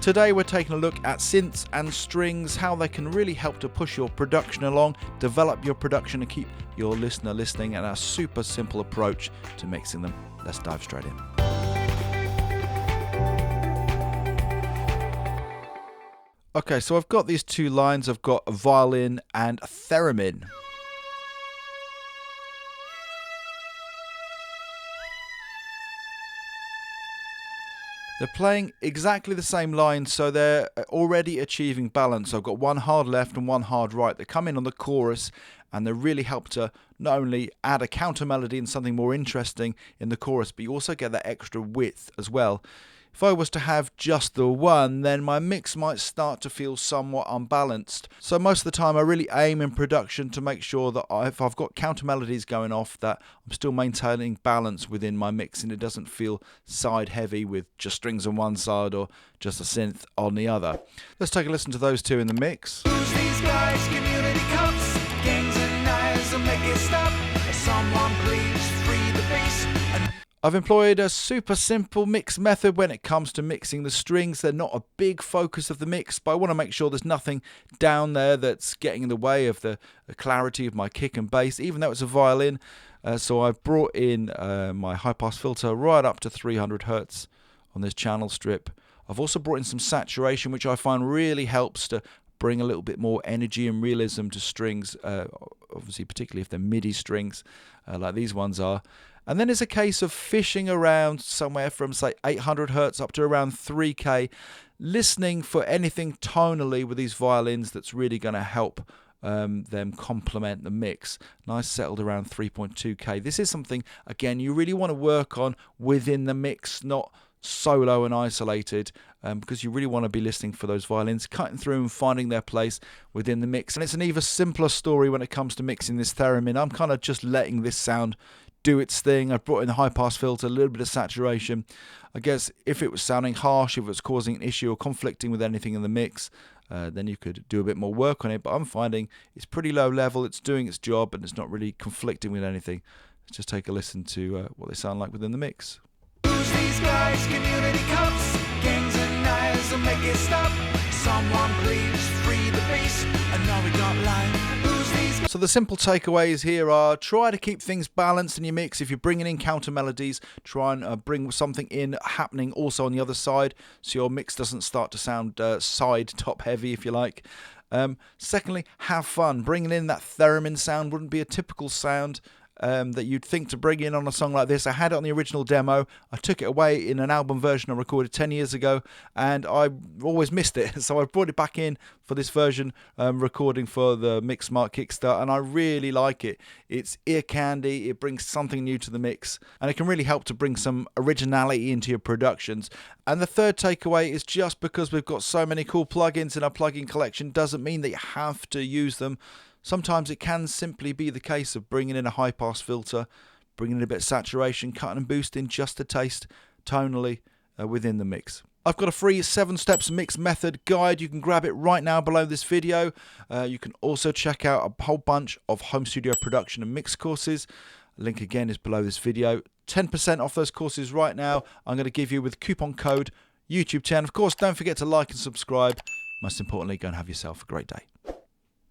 Today we're taking a look at synths and strings, how they can really help to push your production along, develop your production and keep your listener listening, and a super simple approach to mixing them. Let's dive straight in. Okay, so I've got these two lines. I've got a violin and a theremin. They're playing exactly the same line, so they're already achieving balance. I've got one hard left and one hard right. They come in on the chorus and they really help to not only add a counter melody and something more interesting in the chorus, but you also get that extra width as well. If I was to have just the one, then my mix might start to feel somewhat unbalanced. So most of the time I really aim in production to make sure that if I've got counter melodies going off, that I'm still maintaining balance within my mix and it doesn't feel side heavy with just strings on one side or just a synth on the other. Let's take a listen to those two in the mix. Who's these guys? Community cups, gangs and knives, and make it stop. Someone please free the bass. I've employed a super simple mix method when it comes to mixing the strings. They're not a big focus of the mix, but I want to make sure there's nothing down there that's getting in the way of the clarity of my kick and bass, even though it's a violin. So I've brought in my high-pass filter right up to 300 Hertz on this channel strip. I've also brought in some saturation, which I find really helps to bring a little bit more energy and realism to strings, obviously particularly if they're MIDI strings like these ones are. And then it's a case of fishing around somewhere from, say, 800 Hertz up to around 3K, listening for anything tonally with these violins that's really going to help them complement the mix. Nice settled around 3.2K. This is something, again, you really want to work on within the mix, not solo and isolated, because you really want to be listening for those violins, cutting through and finding their place within the mix. And it's an even simpler story when it comes to mixing this theremin. I'm kind of just letting this sound do its thing. I've brought in the high pass filter, a little bit of saturation. I guess if it was sounding harsh, if it was causing an issue or conflicting with anything in the mix, then you could do a bit more work on it. But I'm finding it's pretty low level, it's doing its job, and it's not really conflicting with anything. Let's just take a listen to what they sound like within the mix. Who's these guys? Community cups, gangs and knives, and make it stop. Someone please free the bass. And now we got live. Who's these guys? So the simple takeaways here are: try to keep things balanced in your mix. If you're bringing in counter melodies, try and bring something in happening also on the other side, so your mix doesn't start to sound side top heavy, if you like. Secondly, have fun. Bringing in that theremin sound wouldn't be a typical sound that you'd think to bring in on a song like this. I had it on the original demo. I took it away in an album version I recorded 10 years ago, and I always missed it. So I brought it back in for this version, recording for the Mix Smart Kickstart, and I really like it. It's ear candy. It brings something new to the mix, and it can really help to bring some originality into your productions. And the third takeaway is, just because we've got so many cool plugins in our plugin collection doesn't mean that you have to use them. Sometimes it can simply be the case of bringing in a high-pass filter, bringing in a bit of saturation, cutting and boosting just a taste tonally within the mix. I've got a free 7 steps mix method guide. You can grab it right now below this video. You can also check out a whole bunch of home studio production and mix courses. Link again is below this video. 10% off those courses right now I'm going to give you with coupon code YouTube10. Of course, don't forget to like and subscribe. Most importantly, go and have yourself a great day.